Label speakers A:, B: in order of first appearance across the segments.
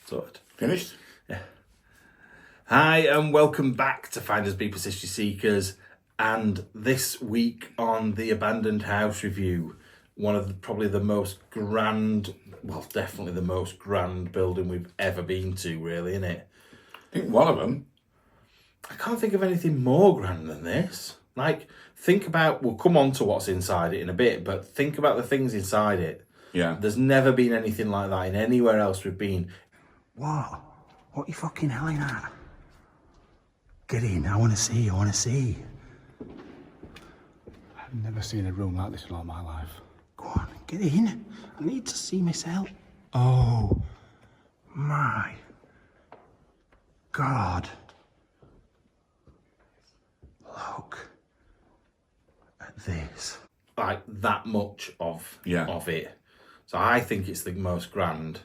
A: Sorted.
B: Finished?
A: Yeah. Hi, and welcome back to Finders Be Persist Seekers. And this week on the Abandoned House Review, one of probably the most grand, well, definitely the most grand building we've ever been to, really, isn't it?
B: I think one of them.
A: I can't think of anything more grand than this. Like, think about, we'll come on to what's inside it in a bit, but think about the things inside it.
B: Yeah.
A: There's never been anything like that in anywhere else we've been.
C: What? What are you fucking howling at? Get in, I want to see,
D: I've never seen a room like this in all my life.
C: Go on, get in. I need to see myself. Oh, my God. Look at this.
A: Like, that much of it. So I think it's the most grand.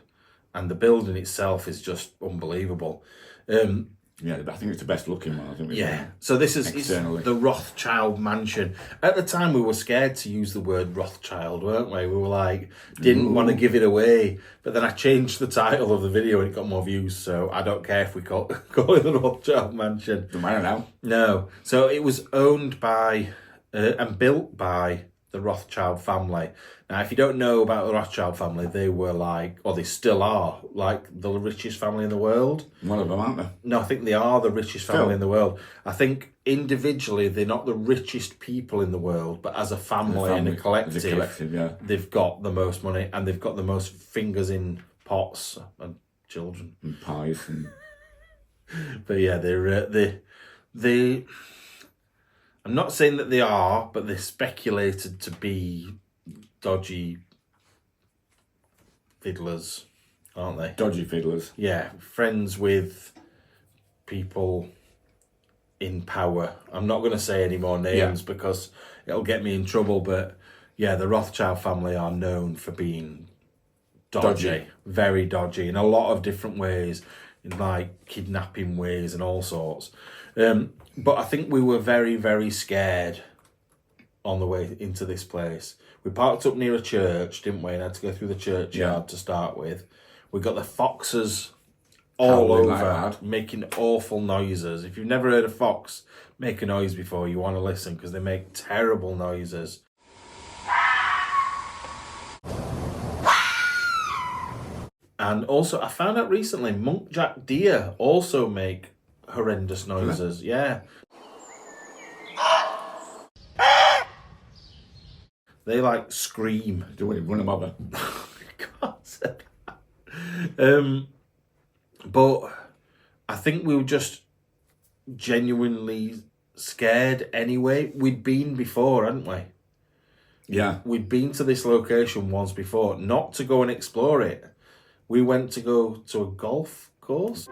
A: And the building itself is just unbelievable.
B: Yeah, I think it's the best looking one. I think.
A: Yeah. So this is it's the Rothschild mansion. At the time, we were scared to use the word Rothschild, weren't we? We were like, didn't want to give it away. But then I changed the title of the video and it got more views. So I don't care if we call it the Rothschild mansion.
B: Don't matter now.
A: No. So it was owned by and built by the Rothschild family. Now, if you don't know about the Rothschild family, they were like, or they still are, like the richest family in the world.
B: One of them, aren't they?
A: No, I think they are the richest family in the world. I think individually they're not the richest people in the world, but as a family and a collective, they've got the most money and they've got the most fingers in pots and children.
B: And pies. And...
A: But yeah, they I'm not saying that they are, but they're speculated to be dodgy fiddlers, aren't they?
B: Dodgy fiddlers.
A: Yeah, friends with people in power. I'm not going to say any more names because it'll get me in trouble, but yeah, the Rothschild family are known for being dodgy. Very dodgy in a lot of different ways, in like kidnapping ways and all sorts. But I think we were very, very scared on the way into this place. We parked up near a church, didn't we? And had to go through the churchyard to start with. We got the foxes all over, making awful noises. If you've never heard a fox make a noise before, you want to listen because they make terrible noises. And also, I found out recently, muntjac deer also make horrendous noises. Yeah. They like scream.
B: Do we run them over?
A: But I think we were just genuinely scared anyway. We'd been before, hadn't we?
B: Yeah.
A: We'd been to this location once before, not to go and explore it. We went to go to a golf course.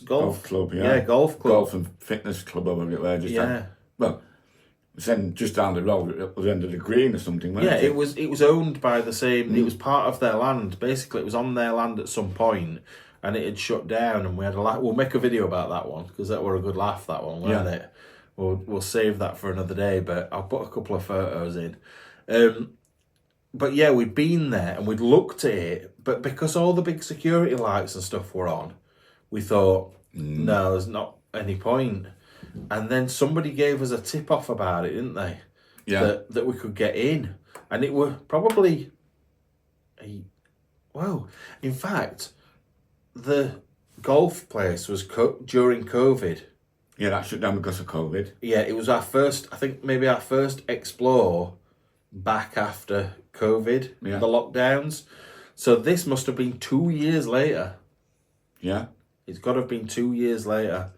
B: Golf club,
A: Yeah, golf club.
B: Golf and fitness club over there. Then just down the road at the end of the green or something, wasn't it?
A: Yeah, it was owned by the same, it was part of their land. Basically, it was on their land at some point and it had shut down and we had a laugh. We'll make a video about that one because that were a good laugh, that one, weren't it? We'll save that for another day, but I'll put a couple of photos in. But yeah, we'd been there and we'd looked at it, but because all the big security lights and stuff were on, we thought, no, there's not any point. And then somebody gave us a tip off about it, didn't they?
B: Yeah.
A: That we could get in. And it were probably in fact, the golf place was during COVID.
B: Yeah, that shut down because of COVID.
A: Yeah, it was our first, I think maybe our first explore back after COVID, the lockdowns. So this must have been 2 years later.
B: Yeah.
A: It's got to have been 2 years later,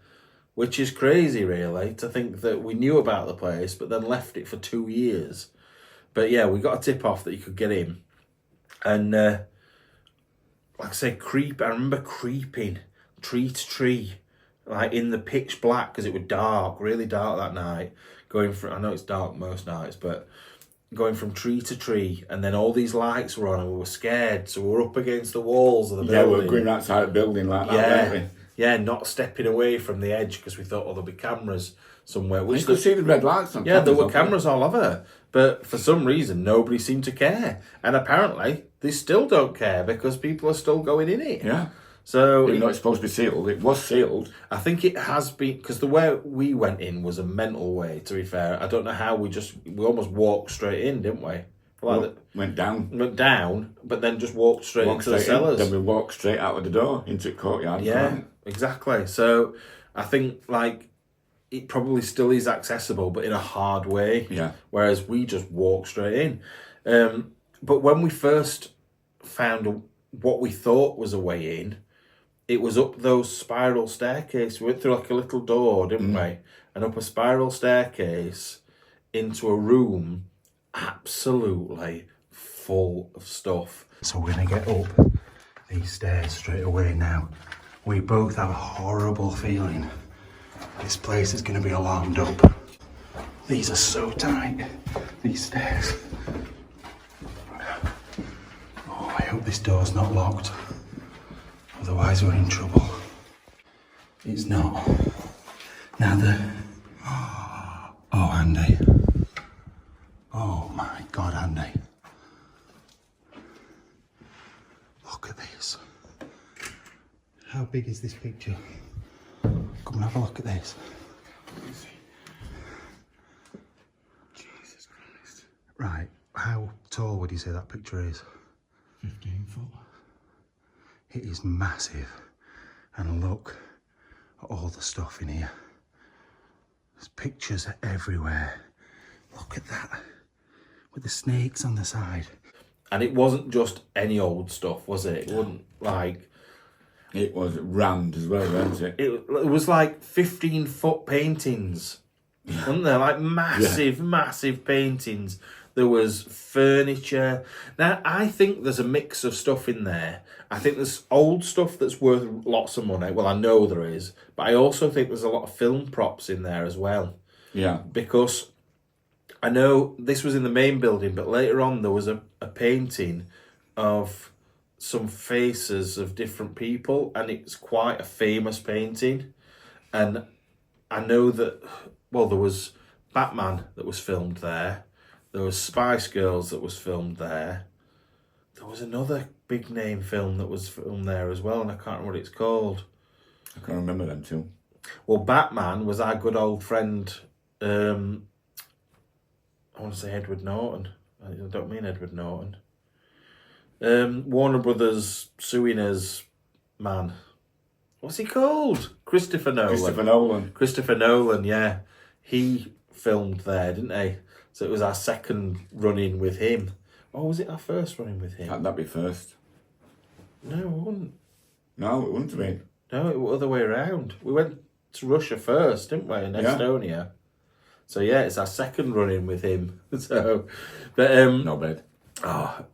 A: which is crazy, really, to think that we knew about the place, but then left it for 2 years. But yeah, we got a tip off that you could get in. And like I say, I remember creeping tree to tree, like in the pitch black, because it was dark, really dark that night. I know it's dark most nights, but going from tree to tree, and then all these lights were on, and we were scared, so we were up against the walls of the building.
B: Yeah, we were going outside the building like that, weren't we?
A: Yeah, not stepping away from the edge because we thought, there'll be cameras somewhere.
B: You could see the red lights on.
A: Yeah, there were cameras all over, but for some reason, nobody seemed to care. And apparently, they still don't care because people are still going in it.
B: Yeah.
A: So
B: even though it's supposed to be sealed, it was sealed.
A: I think it has been, because the way we went in was a mental way, to be fair. I don't know how we almost walked straight in, didn't we?
B: Went down.
A: Went down, but then just walked straight into the cellars.
B: Then we walked straight out of the door into the courtyard.
A: Yeah, exactly. So I think it probably still is accessible, but in a hard way.
B: Yeah.
A: Whereas we just walked straight in. But when we first found what we thought was a way in, it was up those spiral staircases. We went through a little door, didn't we? And up a spiral staircase into a room absolutely full of stuff.
C: So we're going to get up these stairs straight away now. We both have a horrible feeling this place is going to be alarmed up. These are so tight, these stairs. Oh, I hope this door's not locked. Otherwise we're in trouble. It's not. Now Oh, Andy. Oh my God, Andy. Look at this. How big is this picture? Come and have a look at this. Jesus Christ. Right, how tall would you say that picture is?
D: 15 foot.
C: It is massive. And look at all the stuff in here. There's pictures everywhere. Look at that. With the snakes on the side.
A: And it wasn't just any old stuff, was it? It wasn't
B: It was rammed as well, wasn't it?
A: It was 15-foot paintings. Wasn't there? Massive paintings. There was furniture. Now, I think there's a mix of stuff in there. I think there's old stuff that's worth lots of money. Well, I know there is. But I also think there's a lot of film props in there as well.
B: Yeah.
A: Because I know this was in the main building, but later on there was a painting of some faces of different people, and it's quite a famous painting. And I know that, there was Batman that was filmed there. There was Spice Girls that was filmed there. There was another big name film that was filmed there as well, and I can't remember what it's called.
B: I can remember them too.
A: Well, Batman was our good old friend, I want to say Edward Norton. I don't mean Edward Norton. Warner Brothers suing us man. What's he called? Christopher Nolan, yeah. He filmed there, didn't he? So it was our second run-in with him. Or was it our first run-in with him?
B: That'd be first.
A: No, it wouldn't.
B: No, it wouldn't have been.
A: No, it was the other way around. We went to Russia first, didn't we, in Estonia? So yeah, it's our second run-in with him. So, but
B: no bad.
A: I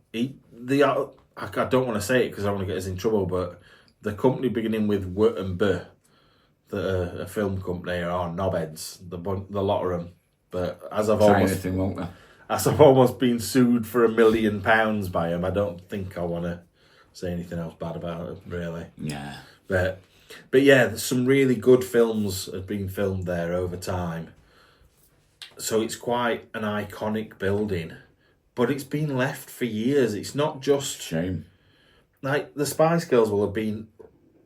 A: don't want to say it because I want to get us in trouble, but the company beginning with W and B, a film company, are knobheads. The lot of them. But as I've almost been sued for £1 million by him, I don't think I want to say anything else bad about it, really.
B: Yeah.
A: But yeah, some really good films have been filmed there over time. So it's quite an iconic building. But it's been left for years. It's not just...
B: Shame.
A: The Spice Girls will have been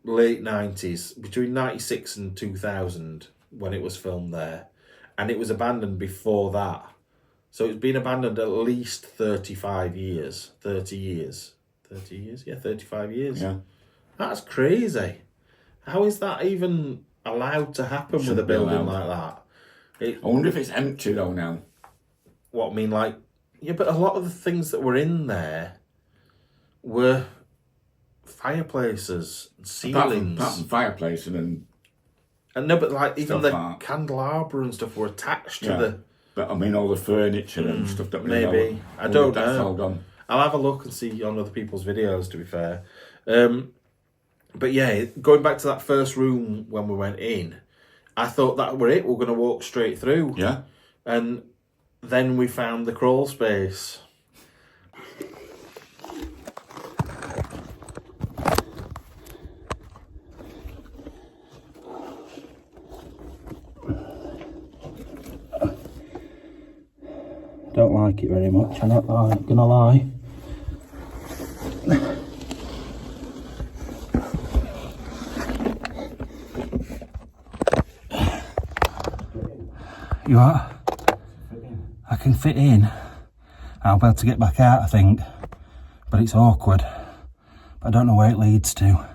A: late 90s, between 96 and 2000 when it was filmed there. And it was abandoned before that. So it's been abandoned at least 35 years. 30 years? Yeah, 35 years.
B: Yeah.
A: That's crazy. How is that even allowed to happen with a building like that?
B: I wonder if it's empty though now.
A: What, I mean, yeah, but a lot of the things that were in there were fireplaces, ceilings.
B: Apart from fireplace and
A: no, but like even
B: stuff
A: the
B: like that.
A: candelabra and stuff were attached to
B: Yeah.
A: the.
B: But I mean, all the furniture and stuff that we
A: Maybe.
B: know.
A: I don't
B: That's
A: know.
B: all gone.
A: I'll have a look and see on other people's videos, to be fair. But yeah, going back to that first room when we went in, I thought that were it. We're going to walk straight through.
B: Yeah.
A: And then we found the crawl space.
C: Don't like it very much, I'm not gonna lie. You what? I can fit in. I'll be able to get back out, I think. But it's awkward. But I don't know where it leads to.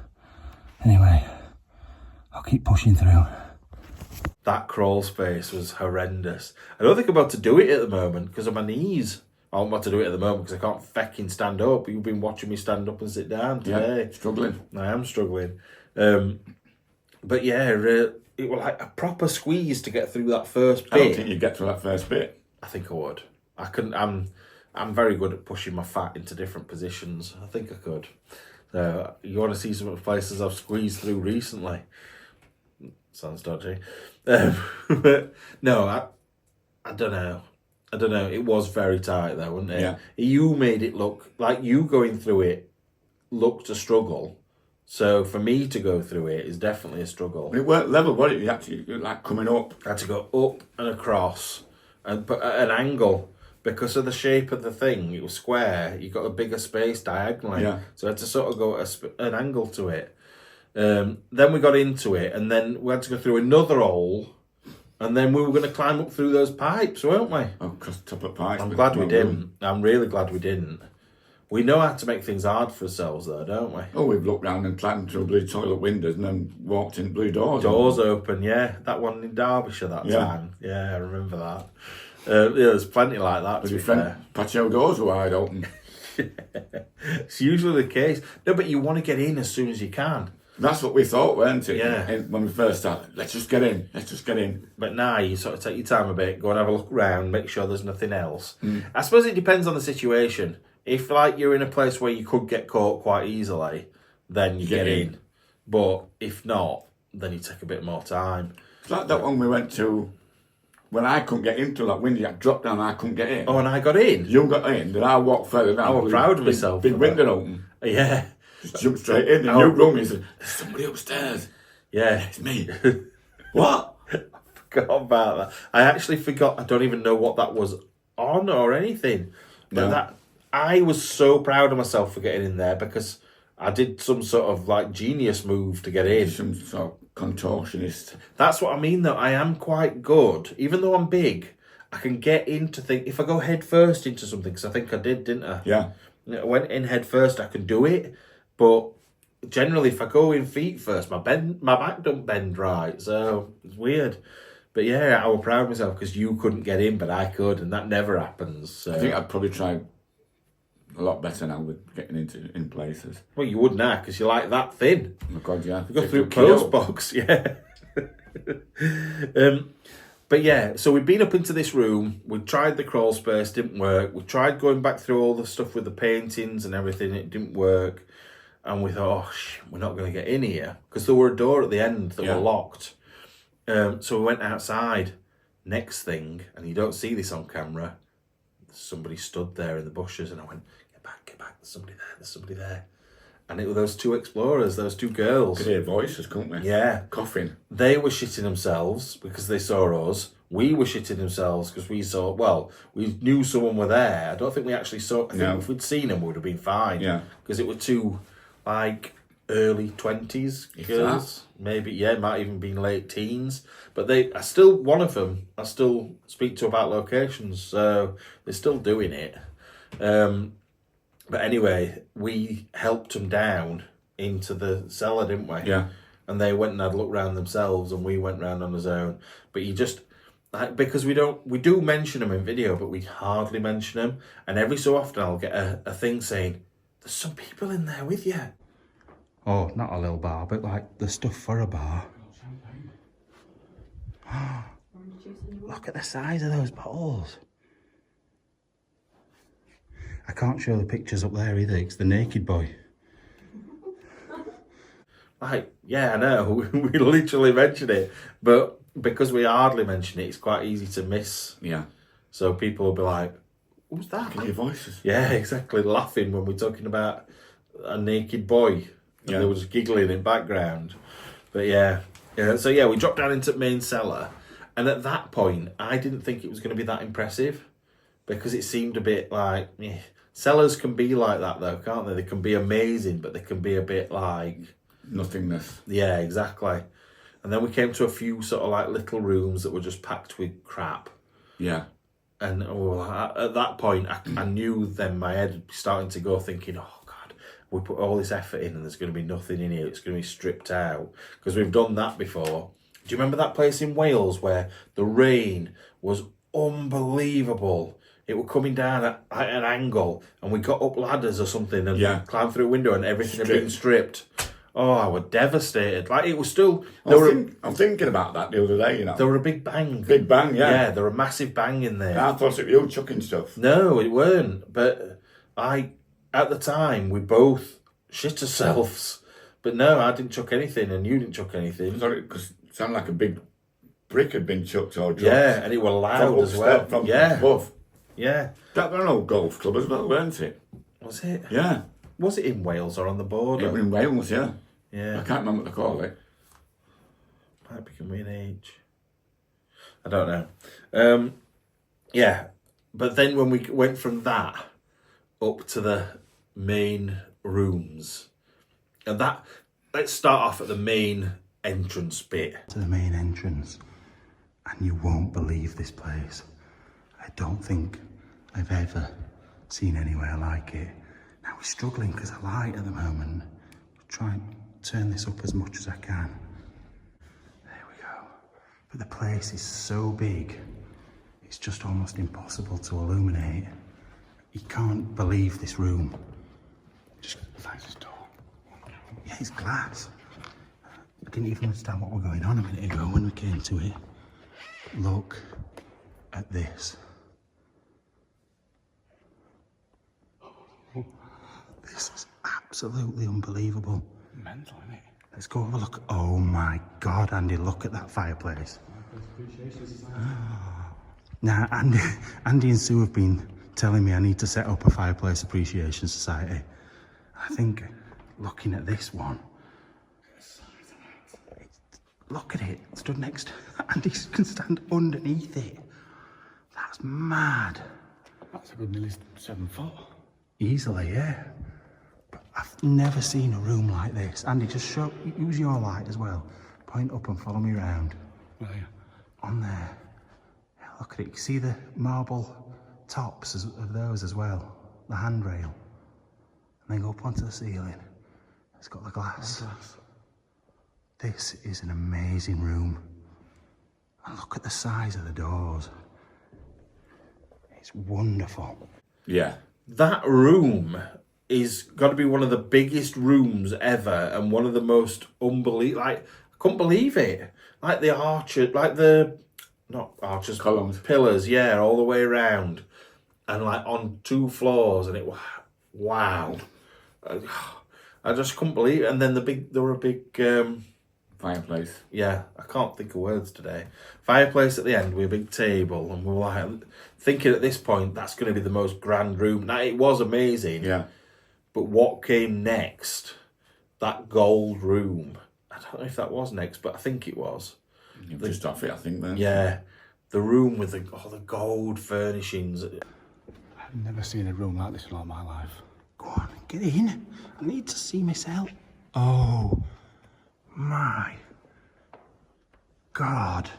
C: Anyway, I'll keep pushing through.
A: That crawl space was horrendous. I don't think I'm about to do it at the moment because of my knees. I'm about to do it at the moment because I can't fecking stand up. You've been watching me stand up and sit down today.
B: Yeah, struggling.
A: I am struggling. But yeah, it was like a proper squeeze to get through that first bit.
B: I don't think you'd get to that first bit.
A: I think I would. I couldn't. I'm very good at pushing my fat into different positions. I think I could. So you want to see some of the places I've squeezed through recently? Sounds dodgy. But no, I don't know. I don't know. It was very tight though, wasn't it?
B: Yeah.
A: You made it look like you going through it looked a struggle. So for me to go through it is definitely a struggle.
B: It weren't level, was it? You actually like coming up.
A: I had to go up and across, but at an angle because of the shape of the thing. It was square. You got a bigger space diagonally,
B: Yeah.
A: so I had to sort of go at an angle to it. Then we got into it, and then we had to go through another hole, and then we were going to climb up through those pipes, weren't we?
B: Oh, across the top of the pipes.
A: I'm glad we didn't. I'm really glad we didn't. We know how to make things hard for ourselves, though, don't we?
B: Oh, we've looked round and climbed through blue toilet windows and then walked in blue doors.
A: Doors open, yeah. That one in Derbyshire that
B: Yeah.
A: time. Yeah, I remember that. Yeah, there's plenty like that, to be fair.
B: Patio doors were wide open.
A: It's usually the case. No, but you want to get in as soon as you can.
B: That's what we thought, weren't it?
A: Yeah.
B: When we first started, let's just get in. Let's just get in.
A: But now you sort of take your time a bit, go and have a look around, make sure there's nothing else. I suppose it depends on the situation. If like you're in a place where you could get caught quite easily, then you get in. But if not, then you take a bit more time.
B: It's like that one we went to when I couldn't get into that window. I dropped down, I couldn't get in.
A: Oh, and I got in.
B: You got in, then I walked further down.
A: I was proud of myself
B: Big
A: for
B: window open.
A: Yeah.
B: Just jumped straight in, and you rung me and said, "There's somebody upstairs."
A: Yeah.
B: It's me. What?
A: Forgot about that. I actually forgot. I don't even know what that was on or anything. But
B: No.
A: I was so proud of myself for getting in there because I did some sort of like genius move to get in.
B: Some sort of contortionist.
A: That's what I mean though. I am quite good. Even though I'm big, I can get into things. If I go head first into something, because I think I did, didn't I?
B: Yeah.
A: I went in head first, I can do it. But generally, if I go in feet first, my back don't bend right. So it's weird. But yeah, I was proud of myself because you couldn't get in, but I could, and that never happens. So.
B: I think I'd probably try a lot better now with getting in places.
A: Well, you would now because you're like that thin.
B: Oh my God, yeah.
A: You go through post box, yeah. But yeah, so we've been up into this room. We tried the crawl space, didn't work. We tried going back through all the stuff with the paintings and everything. It didn't work. And we thought, we're not going to get in here because there were a door at the end that were locked. So we went outside. Next thing, and you don't see this on camera, somebody stood there in the bushes, and I went, get back, there's somebody there. And it were those two explorers, those two girls.
B: Could hear voices, couldn't we?
A: Yeah.
B: Coughing.
A: They were shitting themselves because they saw us. We were shitting themselves because we knew someone were there. I don't think we actually saw. I think if we'd seen them, we would have been fine.
B: Yeah.
A: Because it were two, like, early 20s girls. Maybe, it might even been late teens. But one of them, I still speak to about locations. So they're still doing it. But anyway, we helped them down into the cellar, didn't we?
B: Yeah.
A: And they went and had a look round themselves, and we went round on his own. But you just, because we do mention them in video, but we hardly mention them. And every so often I'll get a thing saying, there's some people in there with you.
C: Oh, not a little bar, but like the stuff for a bar. Look at the size of those bottles. I can't show the pictures up there either. It's the naked boy.
A: Like, yeah, I know, we literally mention it, but because we hardly mention it, it's quite easy to miss.
B: Yeah.
A: So people will be like, who's that?
B: Can you hear voices?
A: Yeah, exactly, laughing when we're talking about a naked boy. And
B: Yeah.
A: they were just giggling in background. But yeah, so yeah, we dropped down into the main cellar, and at that point, I didn't think it was going to be that impressive, because it seemed a bit like, cellars can be like that though, can't they? They can be amazing, but they can be a bit like...
B: Nothingness.
A: Yeah, exactly. And then we came to a few sort of like little rooms that were just packed with crap.
B: Yeah.
A: And at that point, I knew then my head was starting to go thinking, oh God, we put all this effort in and there's going to be nothing in here. It's going to be stripped out. Because we've done that before. Do you remember that place in Wales where the rain was unbelievable? It was coming down at an angle and we got up ladders or something and climbed through a window and everything had been stripped. Oh, I was devastated. Like, it was still...
B: I'm thinking about that the other day, you know.
A: There were a big bang.
B: Big bang, yeah.
A: Yeah, there were a massive bang in there.
B: I thought it was you chucking stuff.
A: No, it weren't. But at the time, we both shit ourselves. But no, I didn't chuck anything and you didn't chuck anything.
B: Sorry, because it sounded like a big brick had been chucked or dropped.
A: Yeah, and it was loud as well.
B: From
A: yeah.
B: above.
A: Yeah.
B: That was an old golf club as well, weren't it?
A: Was it?
B: Yeah.
A: Was it in Wales or on the border?
B: It was in Wales, yeah.
A: Yeah.
B: I can't remember what they call it.
A: Might be coming in age. I don't know. Yeah. But then when we went from that up to the main rooms, and let's start off at the main entrance bit.
C: To the main entrance, and you won't believe this place. I don't think I've ever seen anywhere like it. Now we're struggling because of light at the moment. Try and turn this up as much as I can. There we go. But the place is so big, it's just almost impossible to illuminate. You can't believe this room.
D: Just find this door.
C: Yeah, it's glass. I didn't even understand what was going on a minute ago when we came to it. Look at this. This is absolutely unbelievable.
D: Mental, isn't it?
C: Let's go have a look. Oh my God, Andy, look at that fireplace. Now, Andy and Sue have been telling me I need to set up a fireplace appreciation society. I think looking at this one, look at it, stood next, Andy can stand underneath it. That's mad.
D: That's a good nearly 7 foot.
C: Easily, yeah. But I've never seen a room like this. Andy, just use your light as well. Point up and follow me around.
D: Well, yeah.
C: On there. Yeah, look at it. You can see the marble tops of those as well. The handrail. And then go up onto the ceiling. It's got the glass. This is an amazing room. And look at the size of the doors. It's wonderful.
B: Yeah.
A: That room is got to be one of the biggest rooms ever and one of the most unbelievable. Like, I couldn't believe it. Like the arches, like the, not arches,
B: Columns.
A: pillars, yeah, all the way around. And like on 2 floors, and it was, wow. I just couldn't believe it. And then there were a big,
B: Fireplace.
A: yeah, I can't think of words today. Fireplace at the end with a big table, and we were like thinking at this point that's going to be the most grand room. Now it was amazing,
B: Yeah.
A: but what came next? That gold room. I don't know if that was next, but I think it was.
B: You've just off it, I think, then.
A: Yeah, the room with all the gold furnishings.
D: I've never seen a room like this in all my life.
C: Go on, get in. I need to see myself. Oh my God.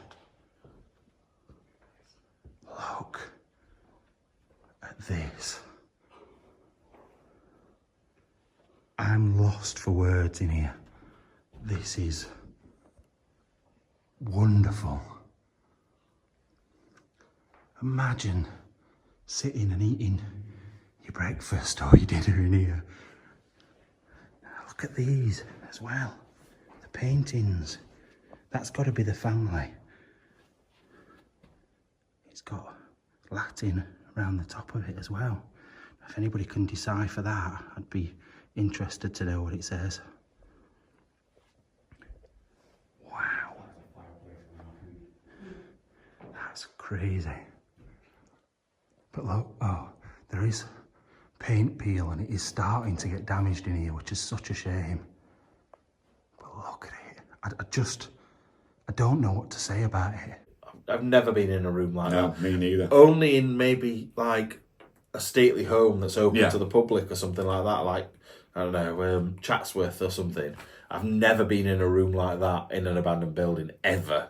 C: Look at this. I'm lost for words in here. This is wonderful. Imagine sitting and eating your breakfast or your dinner in here Look at these as well. The paintings. That's got to be the family. It's got Latin around the top of it as well. If anybody can decipher that, I'd be interested to know what it says. Wow. That's crazy. But look, oh, there is paint peel and it is starting to get damaged in here, which is such a shame. But look at it. I don't know what to say about it.
A: I've never been in a room like that.
B: No, me neither.
A: Only in maybe like a stately home that's open
B: Yeah.
A: to the public or something like that, like, I don't know, Chatsworth or something. I've never been in a room like that in an abandoned building, ever.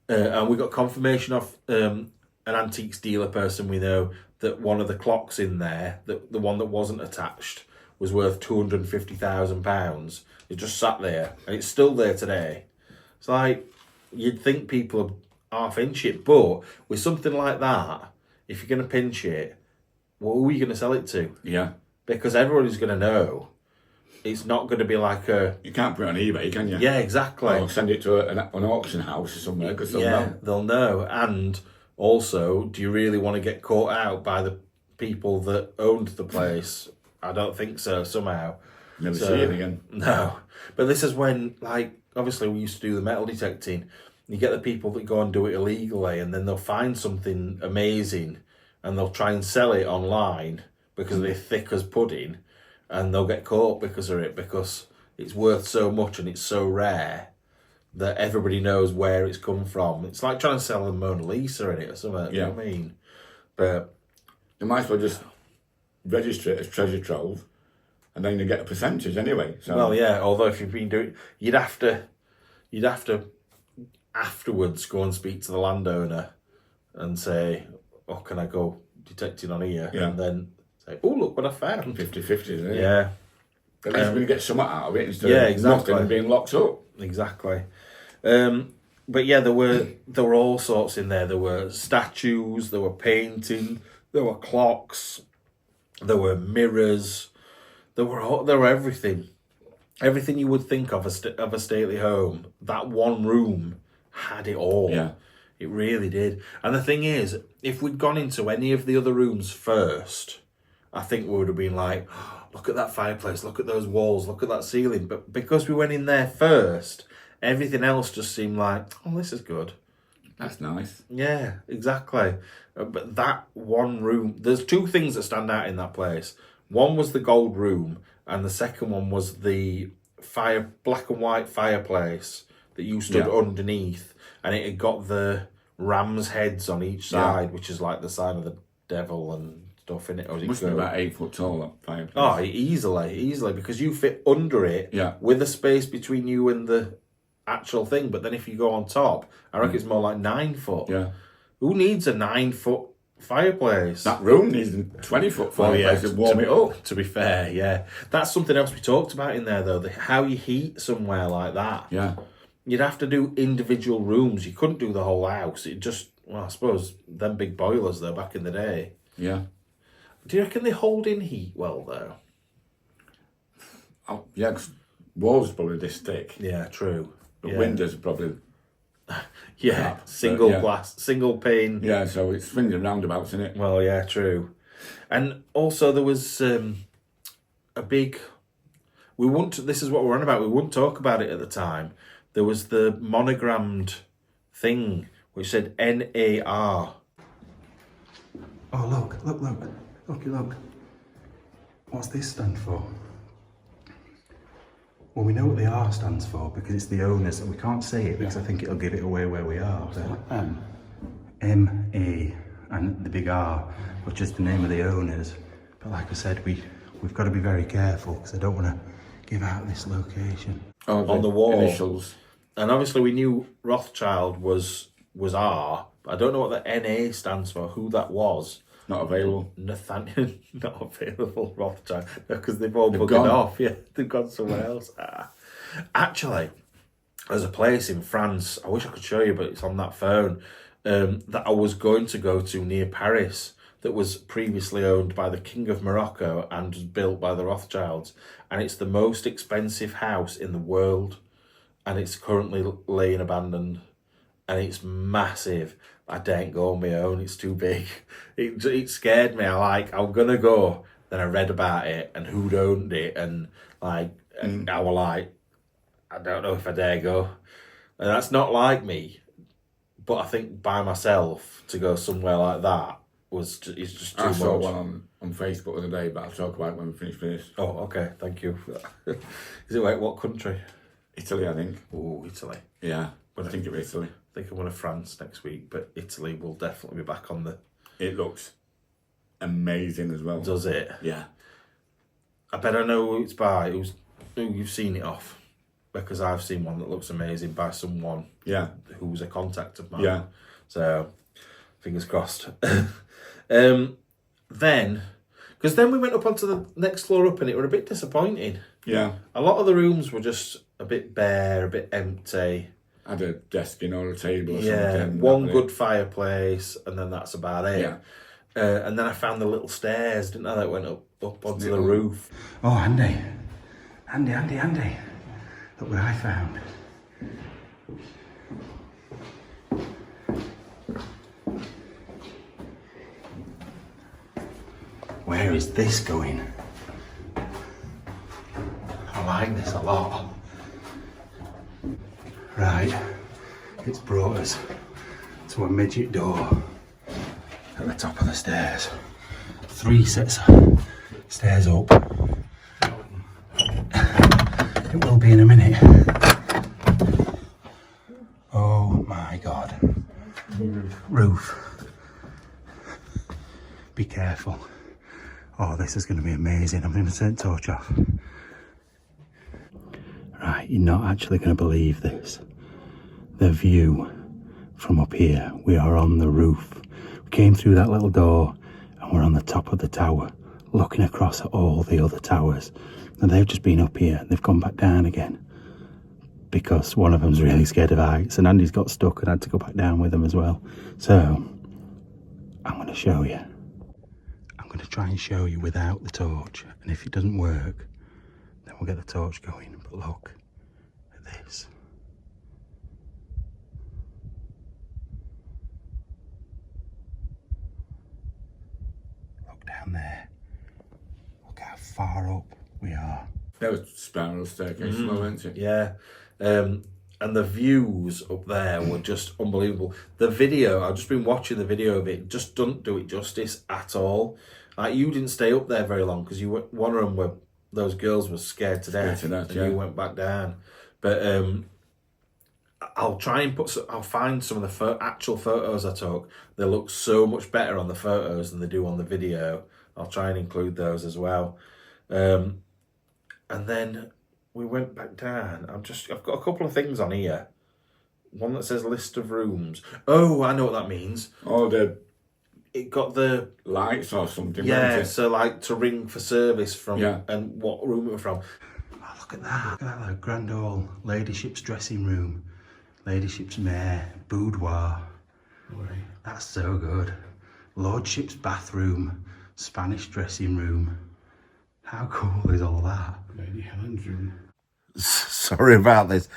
A: And we got confirmation of an antiques dealer person we know that one of the clocks in there, the one that wasn't attached, was worth £250,000. It just sat there, and it's still there today. It's like, you'd think people are half-inch it, but with something like that, if you're going to pinch it, who are you going to sell it to?
B: Yeah.
A: Because everybody's going to know. It's not going to be like a...
B: You can't put it on eBay, can you?
A: Yeah, exactly.
B: Or send it to an auction house or somewhere, because they'll know.
A: They'll know. And also, do you really want to get caught out by the people that owned the place? I don't think so, somehow.
B: Never see it again.
A: No. But this is when, like, obviously we used to do the metal detecting. You get the people that go and do it illegally, and then they'll find something amazing, and they'll try and sell it online because they're thick as pudding, and they'll get caught because of it, because it's worth so much and it's so rare that everybody knows where it's come from. It's like trying to sell the Mona Lisa in it or something, you know what I mean? But
B: They might as well just register it as treasure trove, and then you get a percentage anyway. So.
A: well, yeah, although if you've been doing, you'd have to afterwards go and speak to the landowner and say, oh, can I go detecting on here?
B: Yeah.
A: And then say, oh, look what I found.
B: 50-50, isn't it?
A: Yeah.
B: At least we're going to get something out of it instead
A: Yeah,
B: of
A: exactly.
B: nothing being locked up.
A: Exactly. But yeah, there were all sorts in there. There were statues, there were painting, there were clocks, there were mirrors, there were everything. Everything you would think of a stately home. That one room had it all.
B: Yeah.
A: It really did. And the thing is, if we'd gone into any of the other rooms first, I think we would have been like, oh, look at that fireplace, look at those walls, look at that ceiling. But because we went in there first, everything else just seemed like, oh, this is good.
B: That's nice.
A: Yeah, exactly. But that one room, there's two things that stand out in that place. One was the gold room, and the second one was the black and white fireplace that you stood underneath, and it had got the ram's heads on each side, which is like the sign of the devil and stuff in it. Or
B: Must be about 8 foot tall, that fireplace.
A: Oh, easily, because you fit under it with a space between you and the actual thing. But then if you go on top, I reckon it's more like 9 foot.
B: Yeah.
A: Who needs a 9 foot fireplace?
B: That room needs a 20-foot fireplace to warm it up.
A: To be fair, yeah. That's something else we talked about in there, though. How you heat somewhere like that.
B: Yeah.
A: You'd have to do individual rooms. You couldn't do the whole house. It just, well, I suppose, them big boilers, though, back in the day.
B: Yeah.
A: Do you reckon they hold in heat well, though?
B: Oh, yeah, 'cause walls are probably this thick.
A: Yeah, true.
B: The windows are probably...
A: Yeah,
B: crap,
A: single
B: but,
A: glass, single pane.
B: Yeah, so it's swings and roundabouts, isn't it?
A: Well, yeah, true. And also there was a big... This is what we're on about. We wouldn't talk about it at the time. There was the monogrammed thing which said NAR.
C: Oh, look. What's this stand for? Well, we know what the R stands for because it's the owners, and we can't say it because I think it'll give it away where we are. But M-A and the big R, which is the name of the owners. But like I said, we've got to be very careful because I don't want to give out this location.
B: Oh,
A: on the wall.
B: Initials.
A: And obviously we knew Rothschild was R. But I don't know what the NA stands for, who that was.
B: Not available.
A: Nathaniel, not available, Rothschild, because they've all buggered
B: gone.
A: off. Yeah, they've gone somewhere else. Actually, there's a place in France, I wish I could show you, but it's on that phone, that I was going to go to near Paris. that was previously owned by the King of Morocco and was built by the Rothschilds. And it's the most expensive house in the world. And it's currently laying abandoned. And it's massive. I daren't go on my own, it's too big. It scared me. I'm gonna go. Then I read about it and who'd owned it, and and I was like, I don't know if I dare go. And that's not like me. But I think by myself to go somewhere like that is just too much.
B: I saw one on Facebook the other day, but I'll talk about it when we finish this.
A: Oh, okay, thank you. Is it like what country?
B: Italy, I think.
A: Oh, Italy.
B: Yeah, I think it was Italy.
A: I think I'm going to France next week, but Italy will definitely be back on the...
B: It looks amazing as well.
A: Does it?
B: Yeah.
A: I bet I know who it's by. Who you've seen it off. Because I've seen one that looks amazing by someone who's a contact of mine.
B: Yeah.
A: So, fingers crossed. Then, because then we went up onto the next floor up and it were a bit disappointing.
B: Yeah.
A: A lot of the rooms were just a bit bare, a bit empty.
B: Had a desk, or a table or
A: Yeah,
B: something.
A: one good fireplace, and then that's about it.
B: Yeah.
A: And then I found the little stairs, didn't I, that went up onto the roof.
C: Oh, Andy. Look what I found. Where is this going? I like this a lot. Right, it's brought us to a midget door at the top of the stairs. 3 sets of stairs up. It will be in a minute. Oh my God. Roof. Be careful. Oh, this is going to be amazing. I'm going to turn the torch off. Right, you're not actually going to believe this. The view from up here. We are on the roof. We came through that little door and we're on the top of the tower, looking across at all the other towers. And they've just been up here and they've gone back down again because one of them's really scared of heights and Andy's got stuck and had to go back down with them as well. So I'm going to show you. I'm going to try and show you without the torch, and if it doesn't work then we'll get the torch going. But look at this. Look down there. Look how far up we are.
B: That was spiral staircase, weren't it?
A: Yeah. And the views up there were just unbelievable. The video, I've just been watching the video of it, just doesn't do it justice at all. Like, you didn't stay up there very long because one of them those girls were scared to death, and you went back down. But I'll try and I'll find some of the actual photos I took. They look so much better on the photos than they do on the video. I'll try and include those as well. And then we went back down. I've got a couple of things on here. One that says list of rooms. Oh, I know what that means.
B: Oh,
A: It got the
B: lights or something.
A: yeah. So like to ring for service from and what room it was from.
C: Oh, look at that! Look at that grand old ladyship's dressing room, ladyship's mare, boudoir. That's so good. Lordship's bathroom, Spanish dressing room. How cool is all that?
D: Lady Helen's room.
A: Sorry about this.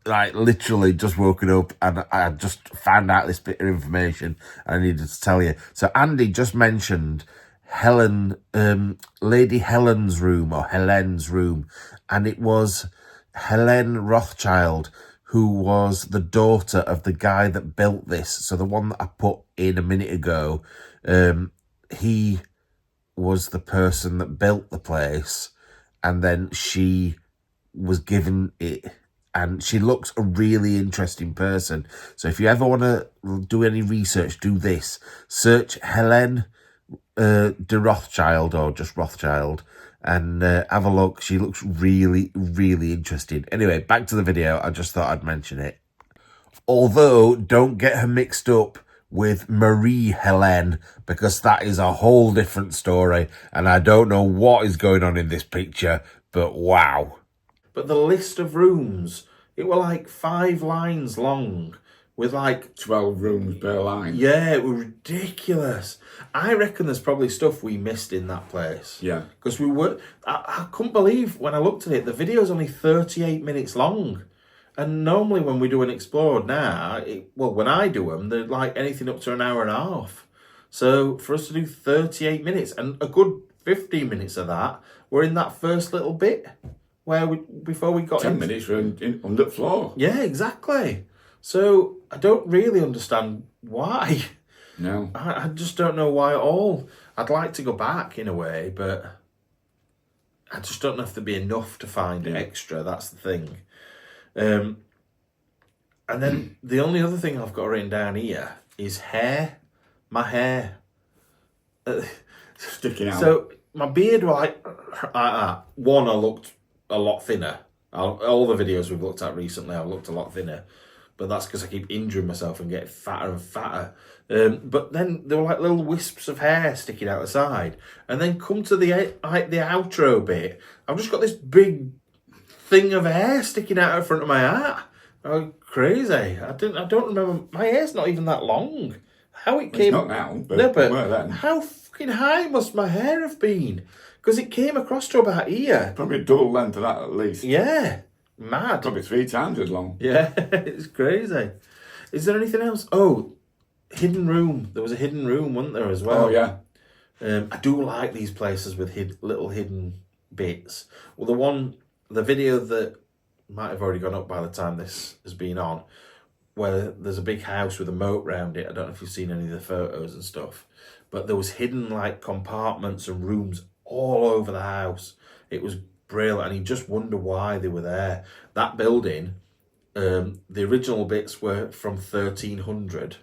A: Like, literally just woken up and I just found out this bit of information and I needed to tell you. So Andy just mentioned Lady Helen's room, or Helen's room, and it was Helen Rothschild, who was the daughter of the guy that built this. So the one that I put in a minute ago, he was the person that built the place, and then she was given it, and she looks a really interesting person. So if you ever want to do any research, do this. Search Helen de Rothschild, or just Rothschild, and have a look. She looks really, really interesting. Anyway, back to the video. I just thought I'd mention it. Although, don't get her mixed up with Marie Helene, because that is a whole different story, and I don't know what is going on in this picture, but wow. But the list of rooms, it were like 5 lines long with like
B: 12 rooms per line.
A: Yeah, it was ridiculous. I reckon there's probably stuff we missed in that place.
B: Yeah.
A: Because we were... I couldn't believe when I looked at it, the video's only 38 minutes long. And normally when we do an Explored now, when I do them, they're like anything up to an hour and a half. So for us to do 38 minutes, and a good 15 minutes of that, we're in that first little bit where before we got
B: 10 minutes we're on the floor.
A: Yeah, exactly. So I don't really understand why.
B: No.
A: I just don't know why at all. I'd like to go back in a way, but I just don't know if there'd be enough to find extra. That's the thing. And then the only other thing I've got written down here is hair. My hair.
B: Sticking out.
A: So my beard was one, I looked a lot thinner. All the videos we've looked at recently, I've looked a lot thinner. But that's because I keep injuring myself and getting fatter and fatter. But then there were like little wisps of hair sticking out the side. And then come to the outro bit, I've just got this big thing of hair sticking out in front of my hat. Oh, crazy. I don't remember. My hair's not even that long. How it came...
B: It's not now, but,
A: no, but
B: then.
A: How fucking high must my hair have been? Because it came across to about here.
B: Probably a double length of that at least.
A: Yeah. Mad.
B: Probably 3 times as long.
A: Yeah, it's crazy. Is there anything else? Oh, hidden room. There was a hidden room, wasn't there, as well?
B: Oh, yeah.
A: I do like these places with little hidden bits. Well, the video that might have already gone up by the time this has been on, where there's a big house with a moat round it. I don't know if you've seen any of the photos and stuff, but there was hidden like compartments and rooms all over the house. It was brilliant, and you just wonder why they were there. That building, the original bits were from 1300,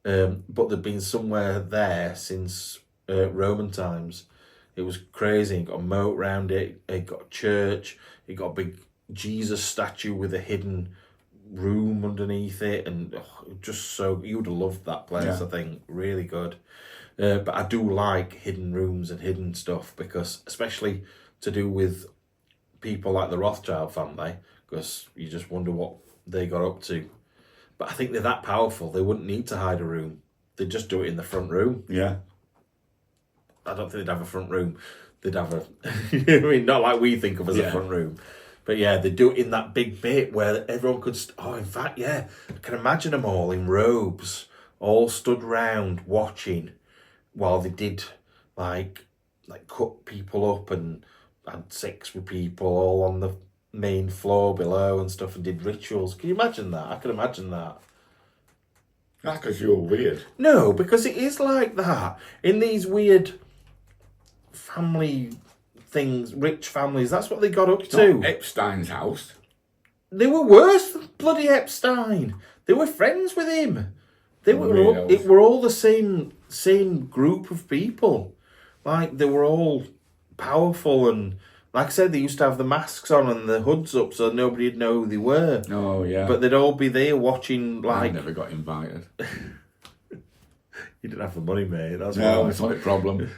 A: but they'd been somewhere there since Roman times. It was crazy. It got a moat round it. It got a church. It got a big Jesus statue with a hidden room underneath it, and just so you would have loved that place.
B: Yeah.
A: I think really good. But I do like hidden rooms and hidden stuff, because especially to do with people like the Rothschild family, because you just wonder what they got up to. But I think they're that powerful, they wouldn't need to hide a room. They'd just do it in the front room.
B: Yeah.
A: I don't think they'd have a front room. They'd have a, you know what I mean, not like we think of as a front room. But yeah, they do it in that big bit where everyone could... in fact, yeah, I can imagine them all in robes, all stood round watching while they did, like cut people up and had sex with people all on the main floor below and stuff, and did rituals. Can you imagine that? I can imagine that.
B: That's because you're weird.
A: No, because it is like that. In these weird family things, rich families, that's what they got up to.
B: Not Epstein's house.
A: They were worse than bloody Epstein. They were friends with him. They were all the same group of people. Like, they were all powerful, and like I said, they used to have the masks on and the hoods up so nobody'd know who they were.
B: Oh, yeah.
A: But they'd all be there watching, like...
B: I never got invited.
A: You didn't have the money, mate. That's
B: No,
A: why.
B: it's not a problem.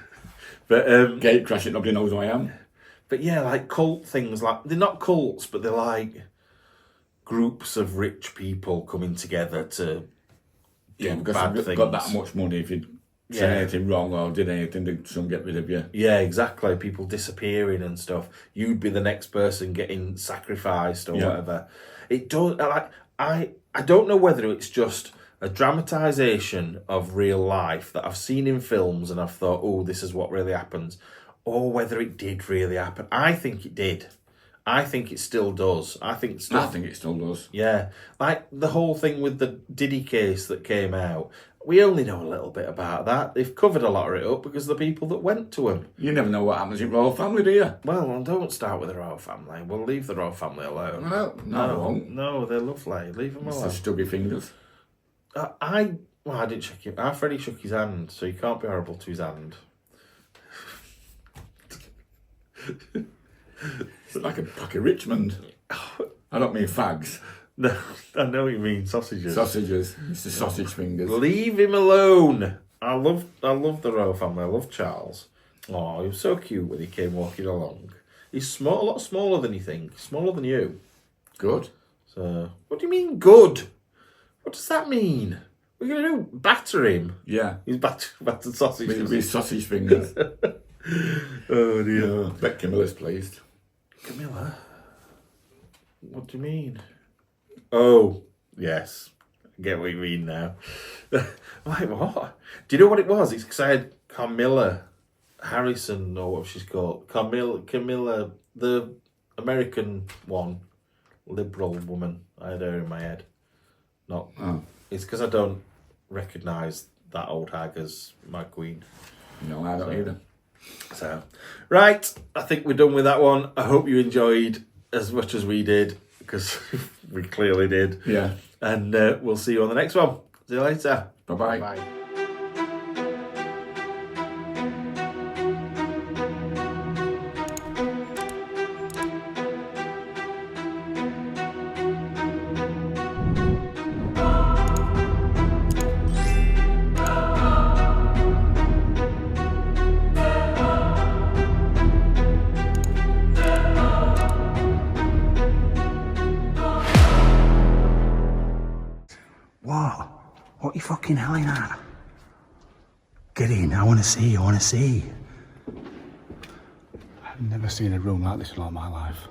A: But
B: Gate crashing, nobody knows who I am.
A: But yeah, like cult things, like they're not cults, but they're like groups of rich people coming together to do
B: because
A: bad
B: you've
A: things.
B: got that much money. If you say anything wrong or did anything, they'd soon get rid of you.
A: Yeah, exactly. People disappearing and stuff. You'd be the next person getting sacrificed or whatever. It does. Like I don't know whether it's just a dramatisation of real life that I've seen in films and I've thought, oh, this is what really happens, or whether it did really happen. I think it did. I think it still does. I think it still does. Yeah. Like the whole thing with the Diddy case that came out. We only know a little bit about that. They've covered a lot of it up because of the people that went to him.
B: You never know what happens in royal family, do you?
A: Well, don't start with the royal family. We'll leave the royal family alone.
B: Well, no, I won't.
A: No, they're lovely. Leave them
B: It's
A: alone.
B: the stubby fingers.
A: I didn't shake him. Our Freddie shook his hand, so you can't be horrible to his hand.
B: It's like a pack of Richmond. I don't mean fags.
A: No, I know what you mean. Sausages.
B: Sausages. It's the sausage fingers.
A: Leave him alone. I love the royal family. I love Charles. Oh, he was so cute when he came walking along. He's small, a lot smaller than you think. Smaller than you.
B: Good.
A: So, what do you mean good? What does that mean? We're going to do batter him.
B: Yeah.
A: He's battered sausage.
B: With his sausage fingers.
A: Oh dear.
B: Yeah. Bet Camilla's pleased.
A: Camilla? What do you mean? Oh, yes. I get what you mean now. Like, what? Do you know what it was? It's because I had Camilla Harrison, or what she's called. Camilla, the American one, liberal woman. I had her in my head. Not.
B: Oh.
A: It's because I don't recognise that old hag as my queen.
B: No, I don't either.
A: So, right, I think we're done with that one. I hope you enjoyed as much as we did, because we clearly did.
B: Yeah.
A: And we'll see you on the next one. See you later.
B: Bye-bye.
A: Bye.
C: What? What are you fucking howling at? Get in, I want to see, I want to see.
D: I've never seen a room like this in all my life.